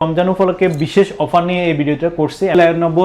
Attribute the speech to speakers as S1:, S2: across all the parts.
S1: রমজান উপলক্ষে বিশেষ অফার নিয়ে এই ভিডিওটা করছি। Lenovo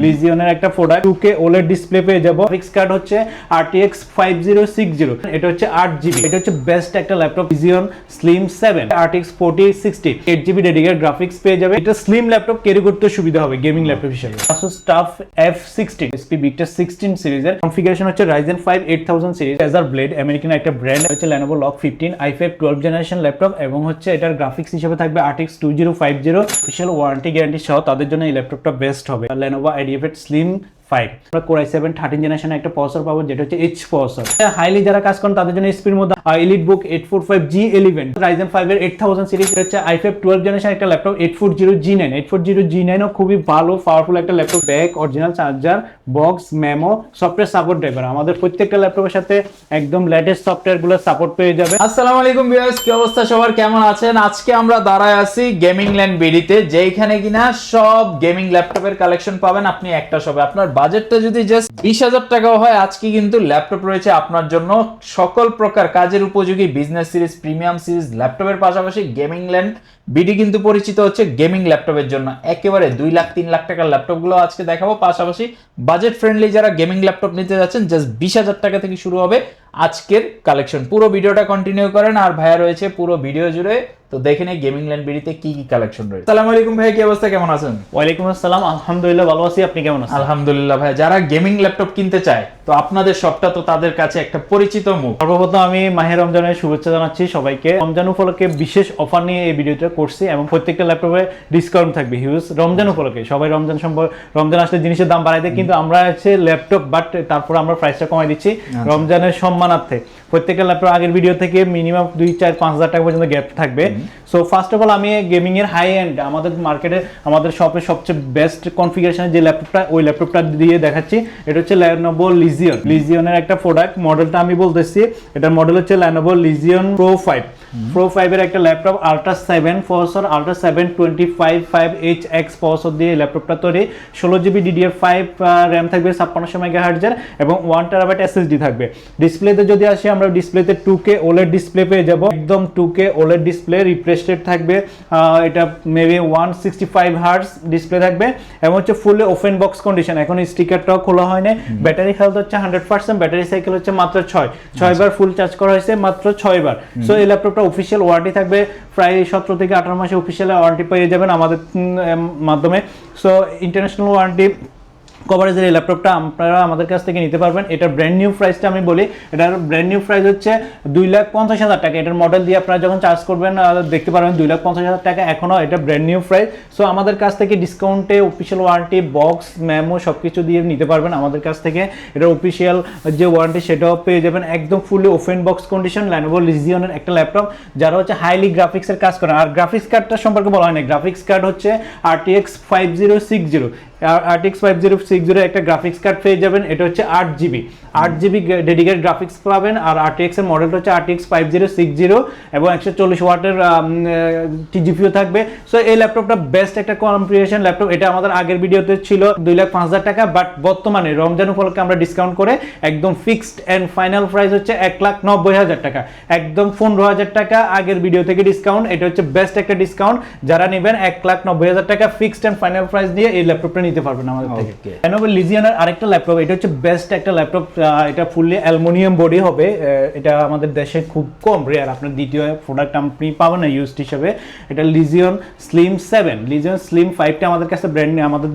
S1: লিজিয়নের একটা প্রোডাক্ট 2K OLED ডিসপ্লে পেয়ে যাবো। গ্রাফিক্স কার্ড হচ্ছে RTX 5060, এটা হচ্ছে 8GB। এটা হচ্ছে বেস্ট একটা laptop legion slim 7 RTX 4060 8GB dedicated graphics পেয়ে যাবে। এটা স্লিম ল্যাপটপ ক্যারি করতে সুবিধা হবে গেমিং ল্যাপটপ হিসেবে। Asus TUF F16 SP Victus 16 সিরিজের কনফিগারেশন হচ্ছে Ryzen 5 8000 series. Razer Blade American একটা ব্র্যান্ড হচ্ছে Lenovo Log 15 i5 12 generation laptop এবং হচ্ছে এটার গ্রাফিক্স হিসেবে থাকবে RTX 2050 অফিশিয়াল ওয়ারেন্টি গ্যারান্টি সহ। তাদের জন্য এই ল্যাপটপটা বেস্ট হবে। Lenovo IdeaPad Slim 5 আমরা Core i7 13 জেনারেশন একটা প্রসেসর পাবো যেটা হচ্ছে H প্রসেসর। হাইলি যারা কাজ করেন তাদের জন্য স্পিড মধ্যে EliteBook 845G11 Ryzen 5 এর 8000 সিরিজ হচ্ছে i5 12 জেনারেশন একটা ল্যাপটপ 840G9 ও খুবই ভালো পাওয়ারফুল একটা laptop. Back original charger box memo software support driver. আমাদের প্রত্যেকটা ল্যাপটপের সাথে একদম লেটেস্ট সফটওয়্যারগুলো সাপোর্ট পেয়ে যাবে।
S2: আসসালামু আলাইকুম ভিউয়ার্স, কি অবস্থা সবার, কেমন আছেন? আজকে আমরা দাঁড়ায় আছি গেমিং ল্যান্ড বিডিতে, যেখানে কিনা সব গেমিং ল্যাপটপের কালেকশন পাবেন আপনি একটা শপে। আপনার বাজেটটা যদি জাস্ট 20,000 টাকাও হয়, আজকে কিন্তু ল্যাপটপ রয়েছে আপনার জন্য সকল প্রকার কাজের উপযোগী বিজনেস সিরিজ, প্রিমিয়াম সিরিজ ল্যাপটপের পাশাপাশি গেমিং ল্যান্ড বিডি কিন্তু পরিচিত হচ্ছে গেমিং ল্যাপটপের জন্য। একেবারে 2 লাখ 3 লাখ টাকার ল্যাপটপগুলো আজকে দেখাবো। পাশাপাশি বাজেট ফ্রেন্ডলি যারা গেমিং ল্যাপটপ নিতে যাচ্ছেন, জাস্ট 20,000 টাকা থেকে শুরু হবে আজকের কালেকশন। পুরো ভিডিওটা কন্টিনিউ করেন, আর ভাইয়া রয়েছে পুরো ভিডিও জুড়ে, তো দেখে নেই গেমিং ল্যান্ড বিডিতে কি কি কালেকশন রয়েছে। আসসালামু আলাইকুম ভাই, কি অবস্থা, কেমন আছেন?
S1: ওয়ালাইকুম আসসালাম, আলহামদুলিল্লাহ ভালো আছি। আপনি কেমন আছেন?
S2: আলহামদুলিল্লাহ ভাই। যারা গেমিং ল্যাপটপ কিনতে চায়, তো আপনাদের শপটা তো তাদের কাছে একটা পরিচিত মুখ।
S1: সর্বপ্রথম আমি মাহে রমজানের শুভেচ্ছা জানাচ্ছি সবাইকে। রমজান উপলক্ষে বিশেষ অফার নিয়ে এই ভিডিওটা করছি এবং প্রত্যেকটা ল্যাপটপে ডিসকাউন্ট থাকবে হিউজ। রমজান উপলক্ষে সবাই রমজান আসলে জিনিসের দাম বাড়াই দেয়, কিন্তু আমরা হচ্ছে ল্যাপটপ বাট তারপর আমরা প্রাইসটা কমাই দিচ্ছি রমজানের সম্মানার্থে। প্রত্যেকটা ল্যাপটপ আগের ভিডিও থেকে মিনিমাম 2-4-5 হাজার টাকা পর্যন্ত গ্যাপ থাকবে। সো ফার্স্ট অফ অল আমি গেমিং এর হাই এন্ড আমাদের মার্কেটে আমাদের শপে সবচেয়ে বেস্ট কনফিগারেশনের যে ল্যাপটপটা, ওই ল্যাপটপটা দিয়ে দেখাচ্ছি। এটা হচ্ছে Lenovo লিজিয়নের একটা প্রোডাক্ট। মডেলটা আমি বলতেছি, এটার মডেল হচ্ছে Lenovo Legion Pro 5 এর একটা laptop. Ultra 7 processor, Ultra 7 255HX processor দিয়ে ল্যাপটপটা তৈরি। 16GB DDR5 RAM থাকবে 5600 MHz এবং 1TB SSD থাকবে। ডিসপ্লেতে যদি আসি, আমরা ডিসপ্লেতে 2K OLED ডিসপ্লে পেয়ে যাব। একদম 2K OLED display, refresh rate থাকবে এটা মেবি 165 Hz ডিসপ্লে থাকবে এবং হচ্ছে ফুল ওপেন বক্স কন্ডিশন। এখন স্টিকারটাও খোলা হয়নি। ব্যাটারি হেলথ হচ্ছে 100%, ব্যাটারি সাইকেল হচ্ছে মাত্র 6 বার ফুল চার্জ করা হয়েছে, মাত্র 6 বার। সো এই ল্যাপটপটা অফিশিয়াল ওয়ারেন্টি থাকবে প্রায় 17 থেকে 18 মাসে অফিশিয়াল ওয়ারেন্টি পেয়ে যাবেন আমাদের মাধ্যমে। সো ইন্টারন্যাশনাল ওয়ারেন্টি কভারেজের এই ল্যাপটপটা আপনারা আমাদের কাছ থেকে নিতে পারবেন। এটার ব্র্যান্ড নিউ প্রাইসটা আমি বলি, এটার ব্র্যান্ড নিউ প্রাইস হচ্ছে 2,50,000 টাকা। এটার মডেল দিয়ে আপনারা যখন চার্জ করবেন দেখতে পারবেন 2,50,000 টাকা। এখনও এটা ব্র্যান্ড নিউ প্রাইস। সো আমাদের কাছ থেকে ডিসকাউন্টে অফিসিয়াল ওয়ারেন্টি বক্স মেমো সব কিছু দিয়ে নিতে পারবেন আমাদের কাছ থেকে। এটার অফিসিয়াল যে ওয়ারেন্টি সেটাও পেয়ে যাবেন। একদম ফুলি ওপেন বক্স কন্ডিশন Lenovo লিজিয়নের একটা ল্যাপটপ, যারা হচ্ছে হাইলি গ্রাফিক্সের কাজ করেন। আর গ্রাফিক্স কার্ডটা সম্পর্কে বলা হয় না, গ্রাফিক্স কার্ড হচ্ছে RTX 5060 একটা গ্রাফিক্স কার্ড পেয়ে যাবেন। এটা হচ্ছে 8GB ডেডিকেটেড গ্রাফিক্স পাবেন। আর RTX এর মডেলটা হচ্ছে RTX 5060 এবং 140 ওয়াটের TGPU থাকবে। সো এই ল্যাপটপটা বেস্ট একটা কনফিগারেশন ল্যাপটপ। এটা আমাদের আগের ভিডিওতে ছিল 2,05,000 টাকা, বাট বর্তমানে রমজান উপলক্ষে আমরা ডিসকাউন্ট করে একদম ফিক্সড এন্ড ফাইনাল প্রাইস হচ্ছে 1,90,000 টাকা, একদম 15,000 টাকা আগের ভিডিও থেকে ডিসকাউন্ট। এটা হচ্ছে বেস্ট একটা ডিসকাউন্ট। যারা নেবেন 1,90,000 টাকা ফিক্সড এন্ড ফাইনাল প্রাইস দিয়ে এই ল্যাপটপটা নিতে পারবেন আমাদের থেকে। Lenovo লিজিয়নের আরেকটা ল্যাপটপ, এটা হচ্ছে বেস্ট একটা ল্যাপটপ। এটা ফুললি অ্যালুমিনিয়াম বডি হবে। এটা আমাদের দেশে খুব কম রেয়ার, আপনার দ্বিতীয় প্রোডাক্ট আপনি পাবেন না ইউজড হিসেবে। এটা লিজিয়ন স্লিম 7, লিজিয়ন স্লিম 5টা আমাদের কাছে ব্র্যান্ড নিউ, আমাদের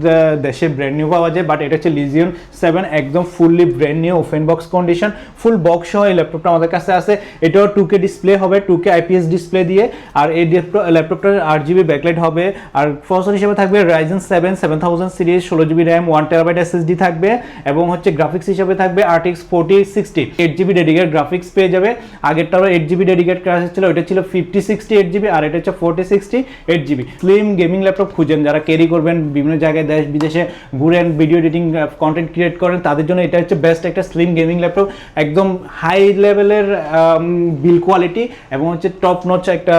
S1: দেশে ব্র্যান্ড নিউ পাওয়া যায়, বাট এটা হচ্ছে লিজিয়ন 7 একদম fully brand new open box condition, full box সহ এই ল্যাপটপটা আমাদের কাছে আছে। এটাও 2K ডিসপ্লে হবে, 2K IPS ডিসপ্লে দিয়ে। আর এই ল্যাপটপটার 8GB ব্যাকলাইট হবে। আর প্রসেসর হিসেবে থাকবে Ryzen 7 7000 series, 16GB RAM 1TB SSD থাকবে এবং হচ্ছে গ্রাফিক্স হিসেবে থাকবে RTX 4060 8GB ডেডিকেটেড গ্রাফিক্স পেয়ে যাবে। আগেরটারও 8GB ডেডিকেটেড গ্রাফিক্স ছিল, এটা ছিল 5060 8GB, আর এটা হচ্ছে 4060 8GB। স্লিম গেমিং ল্যাপটপ খুঁজেন, যারা ক্যারি করবেন বিভিন্ন জায়গায় দেশ বিদেশে ঘুরেন, ভিডিও এডিটিং কন্টেন্ট ক্রিয়েট করেন, তাদের জন্য এটা হচ্ছে বেস্ট একটা স্লিম গেমিং ল্যাপটপ। একদম হাই লেভেলের বিল কোয়ালিটি এবং হচ্ছে টপ নচ একটা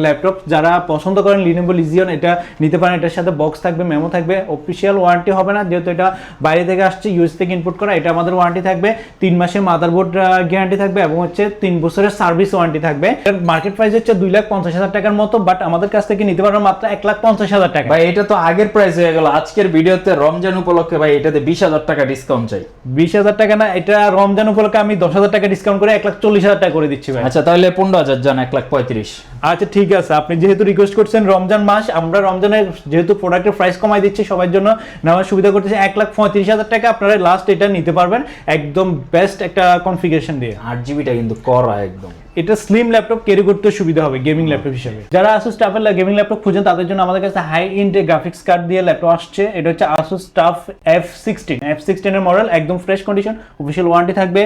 S1: ল্যাপটপ। যারা পছন্দ করেন Lenovo লিজিয়ন এটা নিতে পারেন। এটার সাথে বক্স থাকবে, মেমো থাকবে। অফিসিয়াল ওয়ারেন্টি হবে না, যেহেতু এটা বাইরে থেকে আসছে, ইউএস থেকে ইনপুট করা। এটা আমাদের ওয়ারেন্টি থাকবে, 3 মাসের মাদারবোর্ড গ্যারান্টি থাকবে এবং হচ্ছে 3 বছরের সার্ভিস ওয়ারেন্টি থাকবে। মার্কেট প্রাইস হচ্ছে 2,50,000 টাকার মতো, বাট আমাদের কাছ থেকে নিতে পারবেন মাত্র 1,50,000 টাকা।
S2: ভাই এটা তো আগের প্রাইস হয়ে গেল, আজকের ভিডিওতে রমজান উপলক্ষে ভাই এটাতে 20,000 টাকা ডিসকাউন্ট চাই।
S1: 20,000 টাকা না, এটা রমজান উপলক্ষে আমি 10,000 টাকা ডিসকাউন্ট করে 1,40,000 টাকা করে দিচ্ছি ভাই।
S2: আচ্ছা তাহলে 15,000 যান, 1,35,000।
S1: আচ্ছা ঠিক আছে, আপনি যেহেতু রিকোয়েস্ট করছেন রমজান মাস, আমরা রমজানের যেহেতু প্রোডাক্টের প্রাইস কমাই দিচ্ছি সবার জন্য, নেওয়ার সুবিধা করতেছি 1,35,000 টাকা আপনারা লাস্ট এটা নিতে পারবেন একদম বেস্ট একটা কনফিগারেশন দিয়ে।
S2: 8 জিবিটা কিন্তু করা একদম।
S1: এটা স্লিম ল্যাপটপ ক্যারি করতে সুবিধা হবে গেমিং ল্যাপটপ হিসেবে। যারা Asus TUF এর গেমিং ল্যাপটপ খুঁজেন তাদের জন্য আমাদের কাছে হাই এন্ড গ্রাফিক্স কার্ড দিয়ে ল্যাপটপ আসছে। এটা হচ্ছে Asus TUF F16 এর মডেল, একদম ফ্রেশ কন্ডিশন, অফিশিয়াল ওয়ারেন্টি থাকবে,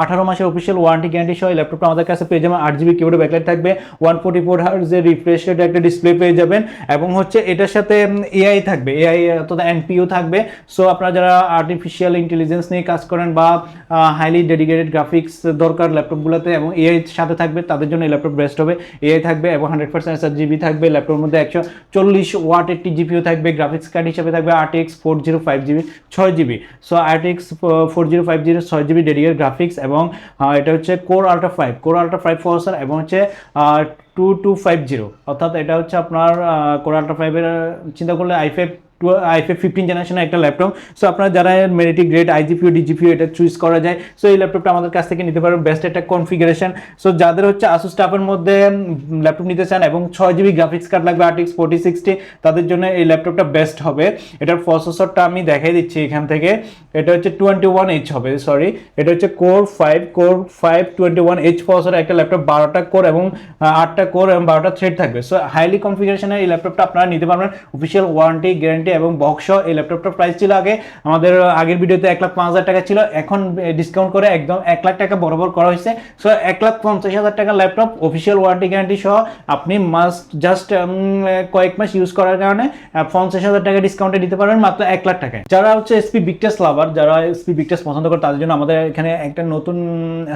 S1: 18 মাসের অফিশিয়াল ওয়ারেন্টি গ্যারান্টি সহ এই ল্যাপটপটা আমাদের কাছে পেয়ে যাবেন। 8 জিবি কিবোর্ড ব্যাকলাইট থাকবে, 144 হার্জ এর রিফ্রেশ রেট একটা ডিসপ্লে পেয়ে যাবেন এবং হচ্ছে এটার সাথে এআই থাকবে, এআই অর্থাৎ এনপিইউ থাকবে। সো আপনারা যারা আর্টিফিশিয়াল ইন্টেলিজেন্স নিয়ে কাজ করেন বা হাইলি ডেডিকেটেড গ্রাফিক্স দরকার ল্যাপটপগুলোতে এবং এআই সাথে থাকবে তাদের জন্য এই ল্যাপটপ বেস্ট হবে। এআই থাকবে এবং 100% SSD থাকবে ল্যাপটপের মধ্যে, 140 ওয়াট একটি জিপিইউ থাকবে, গ্রাফিক্স কার্ড হিসেবে থাকবে RTX 4050 6GB। So RTX 4050 6GB dedicated graphics এবং এটা হচ্ছে কোর আল্ট্রা 5 প্রসেসর এবং হচ্ছে 2250, অর্থাৎ এটা হচ্ছে আপনার কোর আল্ট্রা 5 এর চিন্তা করলে i5 15 জেনারেশনের একটা ল্যাপটপ। সো আপনারা যারা মেরিটি গ্রেড IGPU DGPU এটা চুজ করা যায়, সো এই ল্যাপটপটা আমাদের কাছ থেকে নিতে পারবেন, বেস্ট একটা কনফিগারেশন। সো যাদের হচ্ছে Asus TUF এর মধ্যে ল্যাপটপ নিতে চান এবং 6GB গ্রাফিক্স কার্ড লাগবে RTX 4060, তাদের জন্য এই ল্যাপটপটা বেস্ট হবে। এটার প্রসেসরটা আমি দেখাই দিচ্ছি এখান থেকে, এটা হচ্ছে 21H হবে, সরি এটা হচ্ছে কোর 5 21H প্রসেসর একটা ল্যাপটপ, 12টা কোর এবং 8টা কোর এবং 12টা থ্রেড থাকবে। সো হাইলি কনফিগারেশনের এই ল্যাপটপটা আপনারা নিতে পারবেন, অফিশিয়াল ওয়ারেন্টি গ্যারান্টি এবং বক্স। এই ল্যাপটপটার প্রাইস ছিল আগে আমাদের আগের ভিডিওতে 1,05,000 টাকা ছিল, এখন ডিসকাউন্ট করে একদম 1 লাখ টাকা বরাবর করা হয়েছে। সো 1,50,000 টাকা ল্যাপটপ অফিশিয়াল ওয়ারেন্টি গ্যারান্টি সহ আপনি মাস্ট জাস্ট কয়েক মাস ইউজ করার কারণে 50,000 টাকা ডিসকাউন্টে দিতে পারবেন মাত্র 1 লাখ টাকায়। যারা হচ্ছে এসপি বিগটেস লাভার, যারা এসপি বিগটেস পছন্দ করে তাদের জন্য আমাদের এখানে একটা নতুন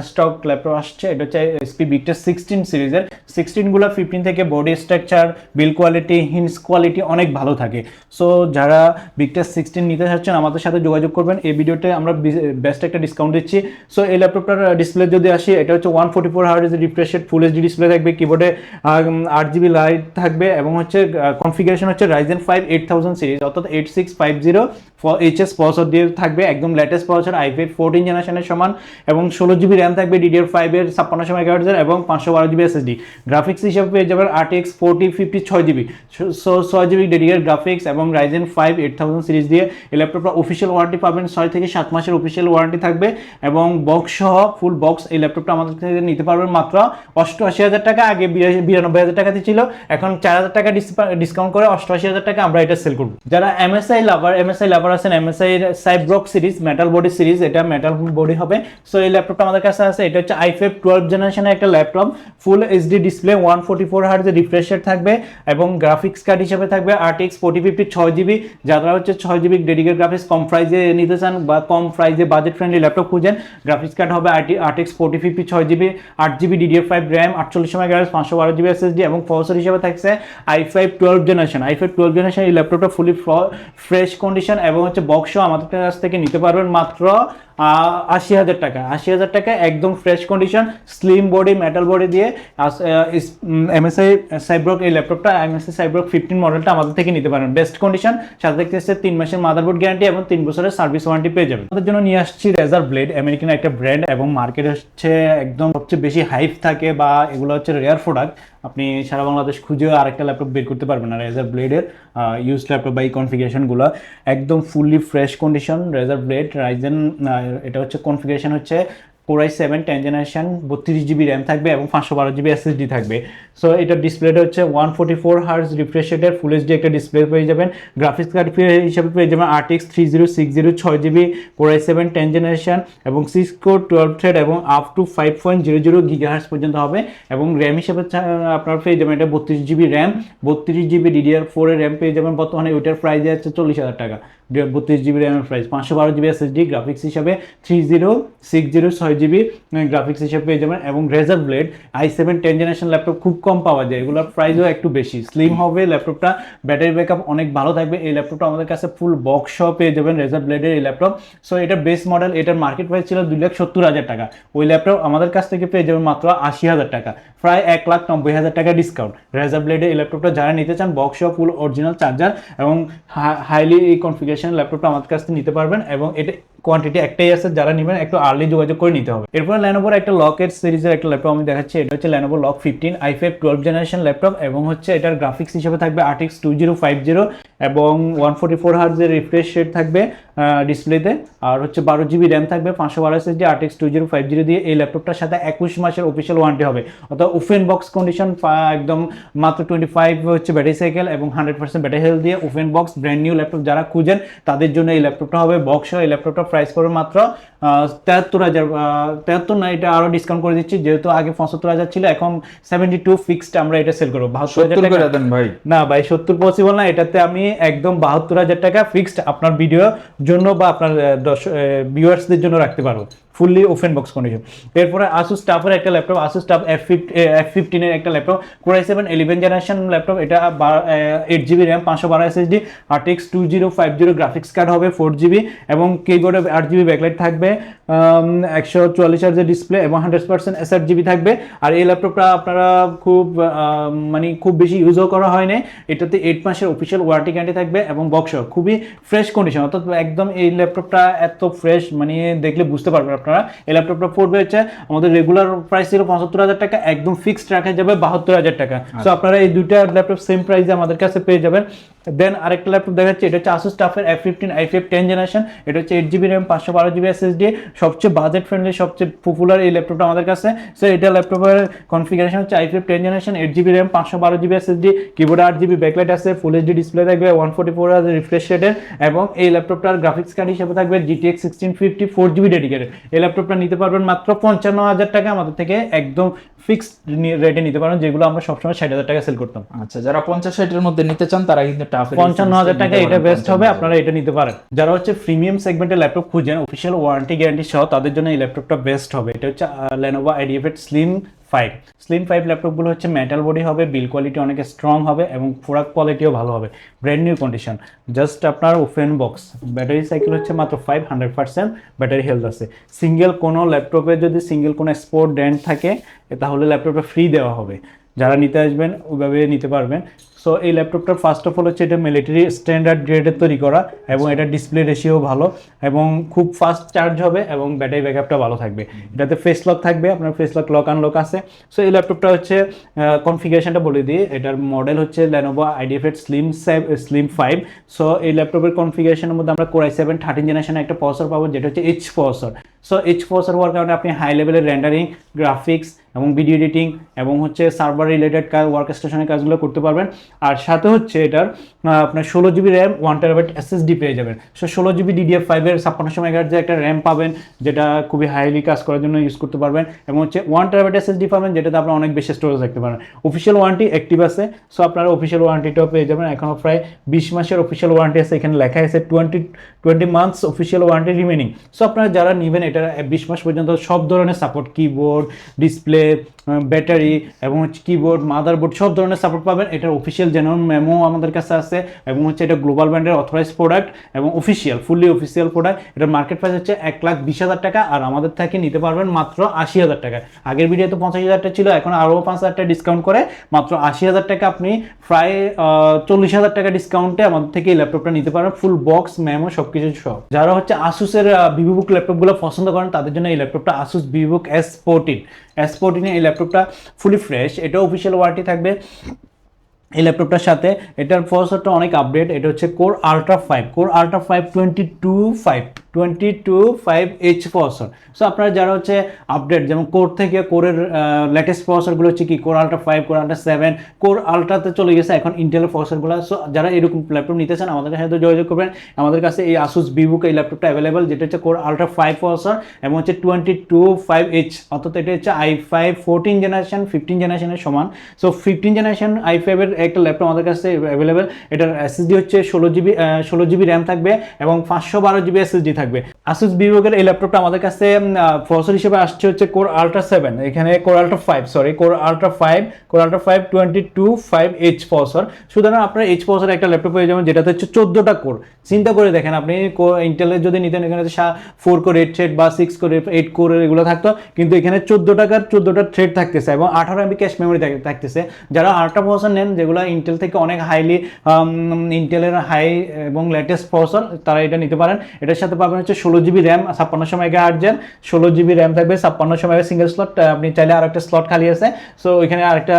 S1: স্টক ল্যাপটপ আসছে। এটা হচ্ছে এসপি বিগটেস 16 সিরিজের। 16 গুলো 15 থেকে body structure, build quality, hinge quality অনেক ভালো থাকে। সো যারা বিগটেস 16 নিতে চাচ্ছেন আমাদের সাথে যোগাযোগ করবেন, এই ভিডিওতে আমরা বেস্ট একটা ডিসকাউন্ট দিচ্ছি। সো এই ল্যাপটপটার ডিসপ্লে যদি আসি, এটা হচ্ছে 144 hertz refresh rate full HD display থাকবে, কিবোর্ডে 8GB লাইট থাকবে এবং হচ্ছে কনফিগারেশন হচ্ছে Ryzen 5 8000 সিরিজ, অর্থাৎ 8650 HS প্রসেসর দিয়ে থাকবে, একদম লেটেস্ট প্রসেসর i5 14 জেনারেশনের সমান এবং 16GB র্যাম থাকবে DDR5 এর 5600 MHz এবং 512GB SSD। গ্রাফিক্স হিসেবে পেয়ে যাবেন RTX 4050 6GB, so 6GB dedicated graphics এবং Ryzen 5 8000 সিরিজ দিয়ে এই ল্যাপটপটা অফিশিয়াল ওয়ারেন্টি পাবেন, 6 থেকে 7 মাসের অফিশিয়াল ওয়ারেন্টি থাকবে এবং বক্স সহ ফুল বক্স। এই ল্যাপটপটা আমাদের থেকে নিতে পারবেন মাত্র 88,000 টাকা, আগে 92,000 টাকাতে ছিল, এখন 4,000 টাকা ডিসকাউন্ট করে 88,000 টাকা আমরা এটা সেল করব। যারা MSI লাভার আছেন, MSI এর সাইব্রক সিরিজ মেটাল বডি সিরিজ, এটা মেটাল বডি হবে। সো এই ল্যাপটপটা আমাদের কাছে আছে, এটা হচ্ছে i5 12 জেনারেশনের একটা laptop, full HD display, 144 hertz refresh rate থাকবে এবং গ্রাফিক্স কার্ড হিসেবে থাকবে RTX 4050 6GB। যারা হচ্ছে 6GB ডেডিকেটেড গ্রাফিক্স কম প্রাইসে নিতে চান বা কম প্রাইসে বাজেট ফ্রেন্ডলি ল্যাপটপ খুঁজেন, গ্রাফিক্স কার্ড হবে RTX 4050 6GB, 8GB DDR5 RAM, 48 MHz, 512GB SSD এবং প্রসেসর হিসেবে থাকছে i5 12 জেনারেশন। এই ল্যাপটপটা ফুলি ফ্রেশ কন্ডিশন এবং হচ্ছে বক্স আমাদের কাছ থেকে নিতে পারবেন মাত্র 80,000 টাকা। 80,000 টাকা একদম fresh condition, slim body, metal body দিয়ে MSI সাইব্রক এই ল্যাপটপটা, MSI সাইব্রক 15 মডেলটা আমাদের থেকে নিতে পারেন, বেস্ট কন্ডিশন, সাথে দেখতেছে 3 মাসের মাদারবোর্ড গ্যারান্টি এবং 3 বছরের সার্ভিস ওয়ারেন্টি পেয়ে যাবেন। আমাদের জন্য নিয়ে আসছি রেজার ব্লেড, আমেরিকান একটা ব্র্যান্ড এবং মার্কেটে হচ্ছে একদম সবচেয়ে বেশি হাইপ থাকে বা এগুলো হচ্ছে রেয়ার প্রোডাক্ট, আপনি সারা বাংলাদেশ খুঁজেও আরেকটা ল্যাপটপ বের করতে পারবেন না। রেজার ব্লেডের ইউজ ল্যাপটপ বা এই কনফিগারেশনগুলো একদম ফুললি ফ্রেশ কন্ডিশন। রেজার ব্লেড রাইজেন, এটা হচ্ছে কনফিগারেশন হচ্ছে Core i7 10 generation, 32GB RAM থাকবে এবং 512GB SSD থাকবে। সো এটা ডিসপ্লেটা হচ্ছে 144 হার্জ রিফ্রেশ রেটের ফুল এইচডি একটা ডিসপ্লে পেয়ে যাবেন। গ্রাফিক্স কার্ড হিসাবে পেয়ে যাবেন RTX 3060 6GB, Core i7 10 generation এবং 6 কোর 12 থ্রেড এবং আপ টু 5.00 GHz পর্যন্ত হবে এবং র্যাম হিসেবে আপনার পেয়ে যাবেন এটা 32GB র্যাম, 32GB DDR4 এর র্যাম পেয়ে যাবেন। বর্তমানে ওইটার প্রাইস আছে 40,000 টাকা। 32GB র্যামের প্রাইস, 512GB SSD, গ্রাফিক্স হিসাবে 3060 6GB গ্রাফিক্স হিসাবে পেয়ে যাবেন। এবং রেজার ব্লেড i7 10 জেনারেশন ল্যাপটপ খুব কম পাওয়া যায়, এগুলোর প্রাইসও একটু বেশি, স্লিম হবে ল্যাপটপটা, ব্যাটারি ব্যাকআপ অনেক ভালো থাকবে। এই ল্যাপটপটা আমাদের কাছে ফুল বক্স সহ পেয়ে যাবেন রেজার ব্লেডের এই ল্যাপটপ। সো এটার বেস মডেল, এটার মার্কেট প্রাইস ছিল 2,70,000 টাকা, ওই ল্যাপটপ আমাদের কাছ থেকে পেয়ে যাবেন মাত্র 80,000 টাকা, প্রায় 1,90,000 টাকা ডিসকাউন্ট। রেজার ব্লেডের এই ল্যাপটপটা যারা নিতে চান বক্স সহ ফুল অরিজিনাল চার্জার এবং হাইলি কনফিগারেশন ল্যাপটপটা আমাদের কাছ থেকে নিতে পারবেন। এবং এটা কোয়ান্টিটি একটাই আছে, যারা নেবেন একটু আর্লি যোগাযোগ করে নিতে হবে। এরপর লেনোভোর একটা লকের সিরিজের একটা ল্যাপটপ আমি দেখাচ্ছি, এটা হচ্ছে Lenovo lock 15 i5 12 generation laptop এবং হচ্ছে এটার গ্রাফিক্স হিসেবে থাকবে RTX 2050 এবং 144 হার্জের রিফ্রেশ রেট থাকবে ডিসপ্লেতে, আর হচ্ছে 12GB র্যাম থাকবে, 512 SSD, RTX 2050 দিয়ে এই ল্যাপটপটার সাথে 21 মাসের অফিসিয়াল ওয়ারেন্টি হবে, অর্থাৎ ওপেন বক্স কন্ডিশন, একদম মাত্র 25 হচ্ছে ব্যাটারি সাইকেল এবং 100% ব্যাটারি হেলথ দিয়ে open box brand new laptop যারা খুঁজেন তাদের জন্য এই ল্যাপটপটা হবে বক্স। এই ল্যাপটপটা প্রাইস করবে মাত্র 73,000 না, এটা আরো ডিসকাউন্ট করে দিচ্ছি, যেহেতু আগে 75,000 ছিল, এখন 72 ফিক্সড আমরা এটা সেল করবো। 72,000 টাকা
S2: ভাই
S1: না ভাই, 70 পসিবল না, এটাতে আমি একদম 72,000 টাকা ফিক্সড আপনার ভিডিওর জন্য বা আপনার ভিউয়ার্সদের জন্য রাখতে পারবো, ফুললি ওপেন বক্স কন্ডিশন। এরপরে আসুস টাফের একটা ল্যাপটপ, আসুস টাফ F15 এর একটা laptop, Core i7 11 generation laptop, এটা 8GB RAM, 512 SSD, RTX 2050 graphics card হবে 4GB এবং কিবোর্ডে 8GB ব্যাকলাইট থাকবে, 144 হার্জের ডিসপ্লে এবং 100% SRGB থাকবে। আর এই ল্যাপটপটা আপনারা খুব বেশি ইউজও করা হয় না, এটাতে 8 মাসের অফিসিয়াল ওয়ারেন্টি গ্যারান্টি থাকবে এবং বক্স খুবই ফ্রেশ কন্ডিশন, অর্থাৎ একদম এই ল্যাপটপটা এত ফ্রেশ দেখলে বুঝতে পারবেন আপনারা। এই ল্যাপটপটা পড়বে হচ্ছে আমাদের রেগুলার প্রাইস ছিল 75,000 টাকা, একদম ফিক্সড রাখা যাবে 72,000 টাকা। সো আপনারা এই দুইটা ল্যাপটপ সেম প্রাইসে আমাদের কাছে পেয়ে যাবেন। দেন আরেকটা ল্যাপটপ দেখাচ্ছি, এটা হচ্ছে আসুস টাফের F15 i5 10 জেনারেশন, এটা হচ্ছে 8GB র্যাম, 512GB SSD, সবচেয়ে বাজেট ফ্রেন্ডলি, সবচেয়ে পপুলার এই ল্যাপটপটা আমাদের কাছে। সো এটা ল্যাপটপের কনফিগারেশন হচ্ছে i5 10 generation, 8GB RAM, 512GB SSD, কিবোর্ডে 8GB ব্যাকলাইট আছে, ফুল এইচডি ডিসপ্লে থাকবে, 144 হার্জ রিফ্রেশ রেটের এবং এই ল্যাপটপটার গ্রাফিক্স কার্ড হিসেবে থাকবে GTX 1650 4GB ডেডিকেটেড। এই ল্যাপটপটা নিতে পারবেন মাত্র 55,000 টাকা আমাদের থেকে, একদম ফিক্সড রেটে নিতে পারেন, যেগুলো আমরা সবসময় 60,000 টাকা সেল করতাম।
S2: আচ্ছা, যারা 50-60 এর মধ্যে নিতে চান তারা কিন্তু
S1: 55,000 টাকা এটা বেস্ট হবে, আপনারা এটা নিতে পারেন। যারা হচ্ছে প্রিমিয়াম সেগমেন্টের ল্যাপটপ খুঁজেন অফিসিয়াল ওয়ারেন্টি গ্যারান্টি সহ, তাদের জন্য এই ল্যাপটপটা বেস্ট হবে। এটা হচ্ছে Lenovo IdeaPad Slim 5 ল্যাপটপগুলো হচ্ছে মেটাল বডি হবে, বিল কোয়ালিটি অনেক স্ট্রং হবে এবং প্রোডাক্ট কোয়ালিটিও ভালো হবে, ব্র্যান্ড নিউ কন্ডিশন, জাস্ট আপনার ওপেন বক্স, ব্যাটারি সাইকেল হচ্ছে মাত্র 100% ব্যাটারি হেলথ আছে। সিঙ্গেল কোনো ল্যাপটপে যদি সিঙ্গেল কোনো স্পোর্ট ড্যান্ট থাকে তাহলে ল্যাপটপটা ফ্রি দেওয়া হবে, যারা নিতে আসবেন ওইভাবে নিতে পারবেন। সো এই ল্যাপটপটার ফার্স্ট অফ অল হচ্ছে এটা মিলিটারি স্ট্যান্ডার্ড গ্রেডের তৈরি করা এবং এটা ডিসপ্লে রেশিও ভালো এবং খুব ফাস্ট চার্জ হবে এবং ব্যাটারি ব্যাকআপটা ভালো থাকবে। এটাতে ফেস লক থাকবে, আপনার ফেস লক আনলক আছে। সো এই ল্যাপটপটা হচ্ছে কনফিগারেশনটা বলে দিই, এটার মডেল হচ্ছে Lenovo IdeaPad Slim 5। সো এই ল্যাপটপের কনফিগারেশনের মধ্যে আমরা Core i7 13 জেনারেশনের একটা প্রসেসর পাবো, যেটা হচ্ছে H processor. So H processor হওয়ার কারণে আপনি হাই লেভেলের রেন্ডারিং, গ্রাফিক্স এবং ভিডিও এডিটিং এবং হচ্ছে সার্ভার রিলেটেড কাজ, ওয়ার্ক স্টেশনের কাজগুলো করতে পারবেন। আর সাথে হচ্ছে এটার আপনার 16GB র্যাম, 1TB SSD পেয়ে যাবেন। সো 16GB DDR5 এর 5600 মেগাহার্টজের একটা র্যাম পাবেন, যেটা খুবই হাইলি কাজ করার জন্য ইউজ করতে পারবেন এবং হচ্ছে 1TB SSD পাবেন, যেটাতে আপনারা অনেক বেশি স্টোরেজ রাখতে পারেন। অফিসিয়াল ওয়ারেন্টি অ্যাক্টিভ আছে, সো আপনারা অফিসিয়াল ওয়ারেন্টিটাও পেয়ে যাবেন। এখনও প্রায় 20 মাসের অফিসিয়াল ওয়ারেন্টি আছে, এখানে লেখা আছে 20 months official warranty remaining. So আপনারা যারা নেবেন এটা 20 মাস পর্যন্ত সব ধরনের সাপোর্ট, কিবোর্ড, ডিসপ্লে, ব্যাটারি এবং হচ্ছে কিবোর্ড, মাদারবোর্ড সব ধরনের সাপোর্ট পাবেন। এটার অফিসিয়াল জেনুইন মেমো আমাদের কাছে আছে এবং হচ্ছে এটা গ্লোবাল ব্র্যান্ডের অথরাইজ প্রোডাক্ট এবং ফুললি অফিসিয়াল প্রোডাক্ট। এটার মার্কেট প্রাইস হচ্ছে 1,20,000 টাকা আর আমাদের থেকে নিতে পারবেন মাত্র 80,000 টাকা। আগের ভিডিওতে 50,000 টাকা ছিল, এখন আরও 5,000 টাকা ডিসকাউন্ট করে মাত্র 80,000 টাকা, আপনি প্রায় 40,000 টাকা ডিসকাউন্টে আমাদের থেকে এই ল্যাপটপটা নিতে পারবেন, ফুল বক্স মেমো সবকিছু সহ। যারা হচ্ছে আসুসের ভিভোবুক ল্যাপটপগুলো পছন্দ করেন তাদের জন্য এই ল্যাপটপটা আসুস ভিভোবুক S14 এই ল্যাপটপটা ফুলি ফ্রেশ, এটা অফিসিয়াল ওয়ারেন্টি থাকবে এই ল্যাপটপটার সাথে। এটার প্রসেসরটা অনেক আপডেট, এটা হচ্ছে Core Ultra 5 22.5H processor. So আপনারা যারা হচ্ছে আপডেট, যেমন কোর থেকে কোরের লেটেস্ট প্রসেসরগুলো হচ্ছে কি Core Ultra 5, Core Ultra 7, Core Ultraতে চলে গেছে এখন ইন্টেলের প্রসেসরগুলো। সো যারা এরকম ল্যাপটপ নিতে চান আমাদের সাথে যোগাযোগ করবেন। আমাদের কাছে এই আসুস ভিভোবুক এই ল্যাপটপটা অ্যাভেলেবল, যেটা হচ্ছে Core Ultra 5 প্রসেসর এবং হচ্ছে 22.5H, অর্থাৎ এটা হচ্ছে i5 14 জেনারেশন 15 জেনারেশনের সমান। সো 15 জেনারেশন i5 এর একটা ল্যাপটপ আমাদের কাছে অ্যাভেলেবেল। এটার এসএসডি হচ্ছে 16 জিবি র্যাম থাকবে এবং 512 জিবি এসএসডি থাকবে। আসুস ভিভোকের এই ল্যাপটপটা আমাদের কাছে প্রসেসর হিসেবে আসছে হচ্ছে কোর আল্ট্রা 7, এখানে কোর আল্ট্রা 5 22/5H প্রসেসর। সুতরাং আপনার এইচ প্রসেসর একটা ল্যাপটপ পেয়ে যাবেন যেটাতে হচ্ছে 14টা কোর। চিন্তা করে দেখেন, আপনি ইন্টেলের যদি নিতেন এখানে 4 কোর 8 থ্রেড বা 6 কোর 8 কোর এগুলো থাকতো, কিন্তু এখানে 14টা থ্রেড থাকতেছে এবং 18 MB ক্যাশ মেমোরি থাকতেছে। যারা আল্ট্রা প্রসেসর নেন, যেগুলো ইন্টেল থেকে অনেক ইন্টেলের হাই এবং লেটেস্ট প্রসেসর, তারা এটা নিতে পারেন। এটার সাথে পাবেন হচ্ছে 16 জিবি র্যাম, 5600 মেগাহার্টজের 16 জিবি র্যাম থাকবে, 5600 মেগা সিঙ্গেল স্লট। আপনি চাইলে আর একটা স্লট খালি আছে, সো ওইখানে আরেকটা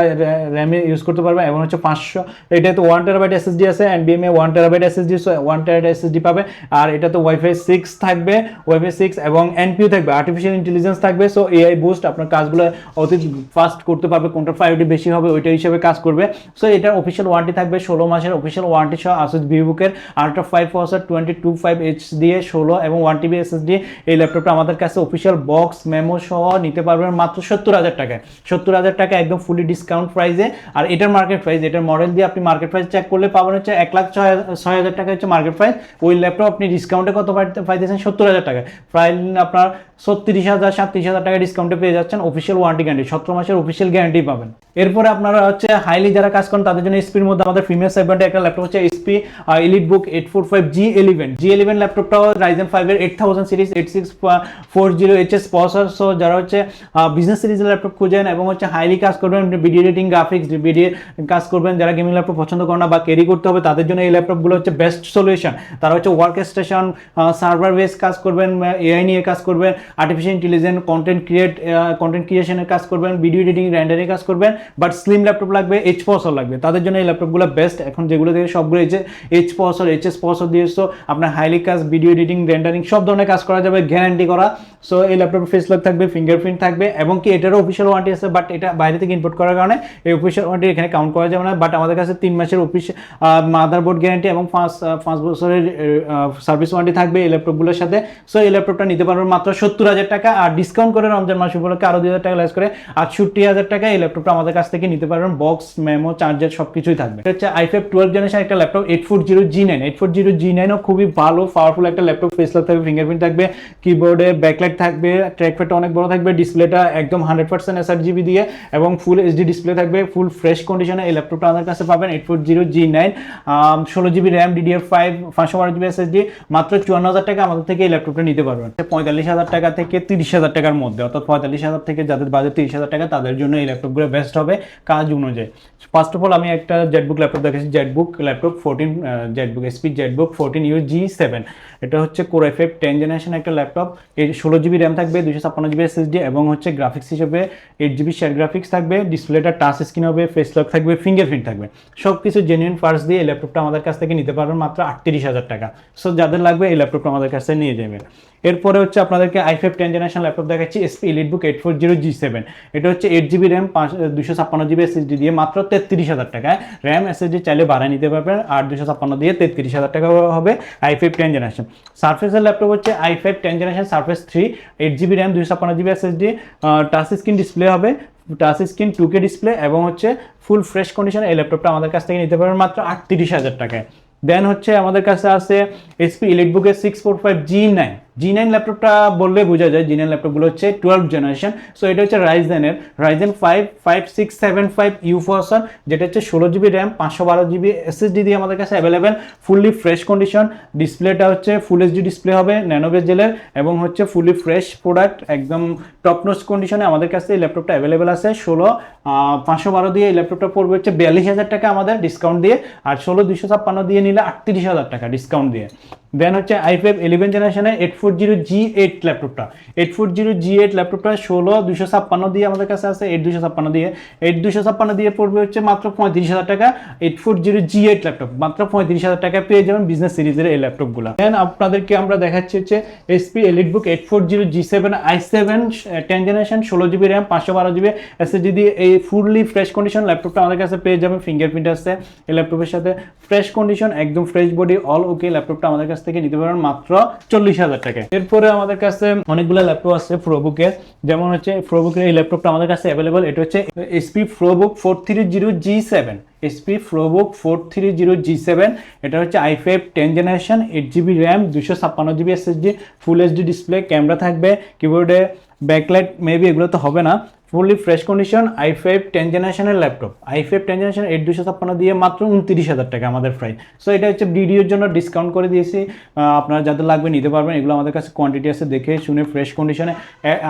S1: র্যামে ইউজ করতে পারবেন। এবং হচ্ছে 500, এটাতে 1 টেরাবাইট এসএসডি আছে, এনবিএমএ 1 টেরাবাইট এসএসডি, 1 টেরাবাইট এসএসডি পাবে। আর এটাতে ওয়াইফাই 6 থাকবে, ওয়াইফাই 6 এবং এনপিইউ থাকবে, আর্টিফিশিয়াল ইন্টেলিজেন্স থাকবে। সো এআই বুস্ট, আপনার কাজগুলো অতি ফাস্ট করতে পারবে, কোনটা প্রায়োরিটি বেশি হবে ওইটা হিসেবে কাজ করবে। সো এটার অফিসিয়াল ওয়ারেন্টি থাকবে 16 মাসের অফিসিয়াল ওয়ারেন্টি সহ আসুস ভিভোকের আল্ট্রা 5 প্রসেসর 22/5H দিয়ে 16 এবং 1TB এসএসডি। এই ল্যাপটপটা আমাদের কাছে অফিসিয়াল বক্স মেমো সহ নিতে পারবেন মাত্র 70,000 টাকায়। 70,000 টাকা একদম ফুলি ডিসকাউন্ট প্রাইসে। আর এটার মার্কেট প্রাইস, এটার মডেল দিয়ে আপনি মার্কেট প্রাইস চেক করলে পাবেন হচ্ছে 1,06,000 টাকা হচ্ছে মার্কেট প্রাইস। ওই ল্যাপটপ আপনি ডিসকাউন্টে কত পাইতেছেন? 70,000 টাকা। প্রায় আপনার 36,000-37,000 টাকা ডিসকাউন্টে পেয়ে যাচ্ছেন। অফিসিয়াল ওয়ারেন্টি গ্যারান্টি 17 মাসের অফিসিয়াল গ্যারান্টি পাবেন। এরপরে আপনারা হচ্ছে হাইলি যারা কাজ করেন তাদের জন্য এসপির মধ্যে আমাদের প্রিমিয়াম সেগমেন্টে একটা ল্যাপটপ হচ্ছে এসপি এলিটবুক 845G11 ল্যাপটপটাও Ryzen 5 এর 8000 সিরিজ 8640HS প্রসেসর। সো যারা হচ্ছে বিজনেস সিরিজের ল্যাপটপ খুঁজেন এবং হচ্ছে হাইলি কাজ করবেন, ভিডিও এডিটিং, গ্রাফিক্স, ভিডিও কাজ করবেন, যারা গেমিং ল্যাপটপ পছন্দ করেন না বা ক্যারি করতে হবে, তাদের জন্য এই ল্যাপটপগুলো হচ্ছে বেস্ট সলিউশন। তারা হচ্ছে ওয়ার্ক স্টেশন, সার্ভার বেস কাজ করবেন, এআই নিয়ে কাজ করবেন, আর্টিফিশিয়াল ইন্টেলিজেন্স, কন্টেন্ট ক্রিয়েশনের কাজ করবেন, ভিডিও এডিটিং, রেন্ডারিং কাজ করবেন, বাট স্লিম ল্যাপটপ লাগবে, এইচ প্রসেসর লাগবে, তাদের জন্য এই ল্যাপটপগুলো বেস্ট। এখন যেগুলো দিয়ে সবগুলো এইচ প্রসেসর, এইচএস প্রসেসর দিয়ে আপনার হাইলি কাজ, ভিডিও এডিটিং, রেন্ডারিং সব ধরনের কাজ করা যাবে, গ্যারান্টি করা। সো এই ল্যাপটপে ফেস লক থাকবে, ফিঙ্গারপ্রিন্ট থাকবে এবং কি এটারও অফিসিয়াল ওয়ারেন্টি আছে, বাট এটা বাইরে থেকে ইম্পোর্ট করার কারণে এই অফিসিয়াল ওয়ারেন্টি এখানে কাউন্ট করা যাবে না। বাট আমাদের কাছে 3 মাসের মাদারবোর্ড গ্যারান্টি এবং 5 বছরের সার্ভিস ওয়ারেন্টি থাকবে এই ল্যাপটপগুলোর সাথে। সো এই ল্যাপটপটা নিতে পারবেন মাত্র 70,000 টাকা, আর ডিসকাউন্ট করে রমজান মাস উপলক্ষে আরো 2,000 টাকা লেস করে 68,000 টাকা এই ল্যাপটপটা আমাদের কাছ থেকে নিতে পারবেন। বক্স, মেমো, চার্জার সবকিছুই থাকবে। এটা হচ্ছে i5 12 জেনারেশন একটা ল্যাপটপ 840G9 খুবই ভালো পাওয়ারফুল একটা ল্যাপটপ। ফেস লক থাকবে, ফিঙ্গারপ্রিন্ট থাকবে, কিবোর্ডে ব্যাকলাইট থাকবে, ট্র্যাকপ্যাডটা অনেক বড় থাকবে, ডিসপ্লেটা একদম 100% sRGB দিয়ে এবং ফুল এইচডি ডিসপ্লে থাকবে, ফুল ফ্রেশ কন্ডিশনে এই ল্যাপটপটা আমাদের কাছে পাবেন। 840G9 16GB RAM, DDR5 512GB SSD, মাত্র 54,000 টাকা আমাদের থেকে এই ল্যাপটপটা নিতে পারবেন। 45,000 টাকা থেকে 30,000 টাকার মধ্যে, অর্থাৎ 45,000 থেকে যাদের বাজেট 30,000 টাকা, তাদের জন্য এই ল্যাপটপগুলো বেস্ট হবে কাজ অনুযায়ী। ফার্স্ট অফ অল আমি একটা জেটবুক ল্যাপটপ দেখেছি, Jetbook laptop 14 Jetbook SP Jetbook 14U G7। এটা হচ্ছে কোর i5 10 জেনারেশন একটা ল্যাপটপ। এর 16GB র্যাম থাকবে, 256GB SSD এবং হচ্ছে গ্রাফিক্স হিসেবে 8GB শেয়ার গ্রাফিক্স থাকবে। ডিসপ্লেটা টাচ স্ক্রিন হবে, ফেস লক থাকবে, ফিঙ্গারপ্রিন্ট থাকবে, সব কিছু জেনুইন পার্টস দিয়ে এই ল্যাপটপটা আমাদের কাছ থেকে নিতে পারবেন মাত্র 38,000 টাকা। সো যাদের লাগবে এই ল্যাপটপটা আমাদের কাছে নিয়ে যাবেন। এরপরে হচ্ছে আপনাদেরকে i5 10 জেনারেশন ল্যাপটপ দেখাচ্ছি SP এলিটবুক 840G7। এটা হচ্ছে 8GB র্যাম 256GB SSD দিয়ে মাত্র 33,000 টাকায়। র্যাম SSD চাইলে বাড়ায় নিতে পারবেন, আর 256 দিয়ে 33,000 টাকা হবে i5 10 জেনারেশন। সারফেসের ল্যাপটপ হচ্ছে i5 10 generation surface 3 8GB RAM 256GB SSD, touch screen display হবে, টাচ স্ক্রিন 2K ডিসপ্লে এবং হচ্ছে ফুল ফ্রেশ কন্ডিশনে এই ল্যাপটপটা আমাদের কাছ থেকে নিতে পারবেন মাত্র 38,000 টাকায়। দেন হচ্ছে আমাদের কাছে আছে SP এলিটবুকের 645G9 ল্যাপটপটা বললে বোঝা যায়। G9 ল্যাপটপগুলো হচ্ছে 12 জেনারেশন। সো এটা হচ্ছে Ryzen 5 5675U প্রসেসর, যেটা হচ্ছে 16GB র্যাম 512GB SSD দিয়ে আমাদের কাছে অ্যাভেলেবেল, ফুললি ফ্রেশ কন্ডিশন। ডিসপ্লেটা হচ্ছে ফুল HD ডিসপ্লে হবে, ন্যানো বেজেলের এবং হচ্ছে ফুলি ফ্রেশ প্রোডাক্ট, একদম টপ নোচ কন্ডিশনে আমাদের কাছে এই ল্যাপটপটা অ্যাভেলেবেল আছে। 512 দিয়ে এই ল্যাপটপটা পড়বে হচ্ছে 42,000 টাকা আমাদের ডিসকাউন্ট দিয়ে, আর 256 দিয়ে নিলে 38,000 টাকা ডিসকাউন্ট দিয়ে। দেন হচ্ছে i5 11 জেনারেশনের 840G8 ল্যাপটপটা 256 দিয়ে আমাদের কাছে আছে। 8256 দিয়ে পড়বে হচ্ছে মাত্র 35,000 টাকা। 840G8 ল্যাপটপ মাত্র 35,000 টাকা পেয়ে যাবেন বিজনেস সিরিজের এই ল্যাপটপগুলো। দেন আপনাদেরকে আমরা দেখাচ্ছি হচ্ছে SP EliteBook 840G7 i7 10 generation 16GB RAM 512GB SSD দিয়ে এই ফুললি ফ্রেশ কন্ডিশন ল্যাপটপটা আমাদের কাছে পেয়ে যাবেন। ফিঙ্গারপ্রিন্ট আছে এই ল্যাপটপের সাথে, ফ্রেশ কন্ডিশন, একদম ফ্রেশ বডি, অল ওকে। ল্যাপটপটা আমাদের কাছ থেকে নিতে পারেন মাত্র 40,000 টাকা। টাকায়। এরপরে আমাদের কাছে অনেকগুলো ল্যাপটপ আছে প্রোবুকের, যেমন হচ্ছে প্রোবুকের এই ল্যাপটপটা আমাদের কাছে অ্যাভেলেবল। এটা হচ্ছে HP ProBook 430G7, HP ProBook 430G7। এটা হচ্ছে i5 10 generation, 8GB RAM, 256GB SSD, ফুল HD ডিসপ্লে, ক্যামেরা থাকবে, কিবোর্ডে ব্যাকলাইট মেবি এগুলো তো হবে না, ফুললি ফ্রেশ কন্ডিশন, i5 10 জেনারেশনের ল্যাপটপ, i5 10 জেনারেশন 8256 দিয়ে মাত্র 29,000 টাকা আমাদের প্রাইস। সো এটা হচ্ছে ভিডিওর জন্য ডিসকাউন্ট করে দিয়েছি, আপনারা যাদের লাগবে নিতে পারবেন। এগুলো আমাদের কাছে কোয়ান্টিটি আছে, দেখে শুনে ফ্রেশ কন্ডিশনে।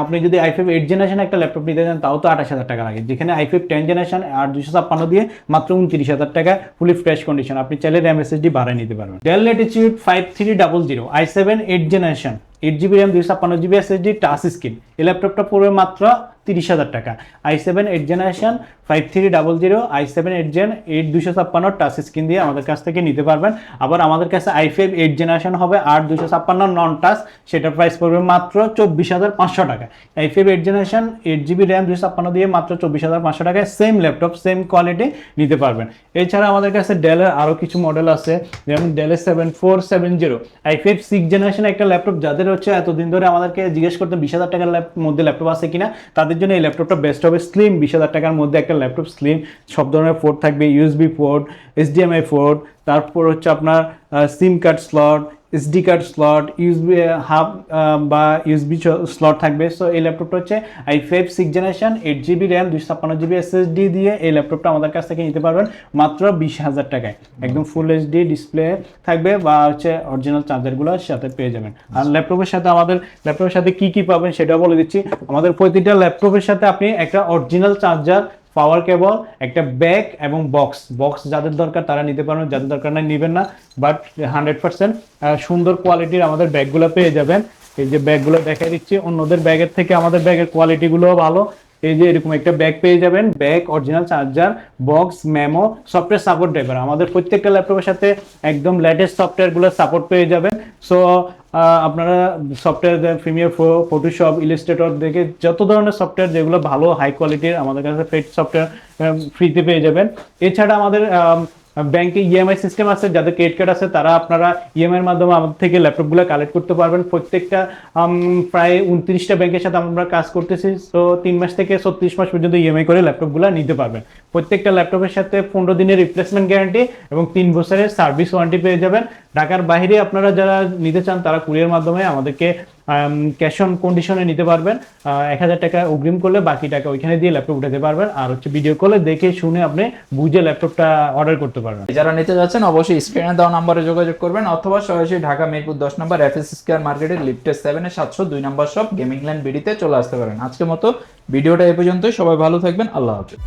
S1: আপনি যদি i5 8 জেনারেশন একটা ল্যাপটপ নিতে চান তাও তো 28,000 টাকা লাগে, যেখানে i5 10 জেনারেশন আর 256 দিয়ে মাত্র 29,000 টাকা, ফুলি ফ্রেশ কন্ডিশন। আপনি চাইলে RAM SSD বাড়ায় নিতে পারবেন। Del Latitude 5300 i7 8 generation, 8GB RAM, 256GB SSD, touch screen. এই ল্যাপটপটা পড়বে মাত্র 30,000 টাকা। i7 8 generation 5300, i7 8 gen 8 256 touch screen দিয়ে আমাদের কাছ থেকে নিতে পারবেন। আবার আমাদের কাছে i5 8 জেনারেশন হবে 8 256 নন টাচ, সেটার প্রাইস পড়বে মাত্র 24,500 টাকা। i5 8 জেনারেশন 8GB RAM 256 দিয়ে মাত্র 24,500 টাকায় সেম ল্যাপটপ সেম কোয়ালিটি নিতে পারবেন। এছাড়া আমাদের কাছে ডেলের আরও কিছু মডেল আছে, যেমন ডেলের 7470, i5 6 জেনারেশন একটা ল্যাপটপ। যাদের হচ্ছে এতদিন ধরে আমাদেরকে জিজ্ঞেস করতে 20,000 টাকার মধ্যে ল্যাপটপ আছে কিনা, তাদের জন্য এই ল্যাপটপটা বেস্ট হবে। স্লিম 20,000 টাকার মধ্যে একটা ল্যাপটপ, স্লিম, সব ধরনের পোর্ট থাকবে, ইউএসবি পোর্ট, HDMI পোর্ট, তারপর হচ্ছে আপনার সিম card slot, SD card slot, USB hub বা ইউএসবি স্লট থাকবে। সো এই ল্যাপটপটা হচ্ছে i5 6 generation 8GB RAM 256GB SSD দিয়ে এই ল্যাপটপটা আমাদের কাছ থেকে নিতে পারবেন মাত্র 20,000 টাকায়। একদম ফুল HD ডিসপ্লে থাকবে বা হচ্ছে অরিজিনাল চার্জারগুলো সাথে পেয়ে যাবেন। আর ল্যাপটপের সাথে আমাদের ল্যাপটপের সাথে কি কি পাবেন সেটাও বলে দিচ্ছি। আমাদের প্রতিটা ল্যাপটপের সাথে আপনি একটা অরিজিনাল চার্জার, পাওয়ার কেবল, একটা ব্যাগ এবং বক্স যাদের দরকার তারা নিতে পারবেন, যাদের দরকার নাই নেবেন না। বাট 100% সুন্দর কোয়ালিটির আমাদের ব্যাগগুলো পেয়ে যাবেন। এই যে ব্যাগগুলো দেখাই দিচ্ছি, অন্যদের ব্যাগের থেকে আমাদের ব্যাগের কোয়ালিটিগুলোও ভালো। এই যে এরকম একটা ব্যাগ পেয়ে যাবেন, bag, original charger, box, memo, software support driver. আমাদের প্রত্যেকটা ল্যাপটপের সাথে একদম লেটেস্ট সফটওয়্যারগুলো সাপোর্ট পেয়ে যাবেন। সো আপনারা software Premiere Pro, Photoshop, Illustrator দেখে যত ধরনের সফটওয়্যার যেগুলো ভালো হাই কোয়ালিটির আমাদের কাছে ফ্রি সফটওয়্যার ফ্রিতে পেয়ে যাবেন। এছাড়া আমাদের ব্যাংকে ইএমআই সিস্টেম আছে, যাদের ক্রেডিট কার্ড আছে তারা আপনারা ইএমআই এর মাধ্যমে আমাদের থেকে ল্যাপটপগুলো কালেক্ট করতে পারবেন। প্রত্যেকটা প্রায় 29টা ব্যাংকের সাথে আমরা কাজ করতেছি। তো 3 মাস থেকে 36 মাস পর্যন্ত ইএমআই করে ল্যাপটপগুলো নিতে পারবেন। প্রত্যেকটা ল্যাপটপের সাথে 15 দিনের রিপ্লেসমেন্ট গ্যারান্টি এবং 3 বছরের সার্ভিস ওয়ারেন্টি পেয়ে যাবেন। ঢাকার বাইরে আপনারা যারা নিতে চান তারা কুরিয়ার মাধ্যমে আমাদেরকে ক্যাশ অন কন্ডিশনে নিতে পারবেন। 1,000 টাকা অগ্রিম করলে বাকি টাকা ওইখানে দিয়ে ল্যাপটপ উঠাতে পারবেন। আর হচ্ছে ভিডিও কলে দেখে শুনে আপনি বুঝে ল্যাপটপটা অর্ডার করতে পারবেন।
S2: যারা নিতে যাচ্ছেন অবশ্যই স্ক্রিনে দেওয়া নম্বরে যোগাযোগ করবেন, অথবা সরাসরি ঢাকা মিরপুর 10 নম্বর FS স্কয়ার মার্কেটের লিফটের 7 এর 702 নম্বর শপ গেমিং ল্যান্ড বিডিতে চলে আসতে পারেন। আজকের মতো ভিডিওটা এই পর্যন্তই। সবাই ভালো থাকবেন, আল্লাহ হাফেজ।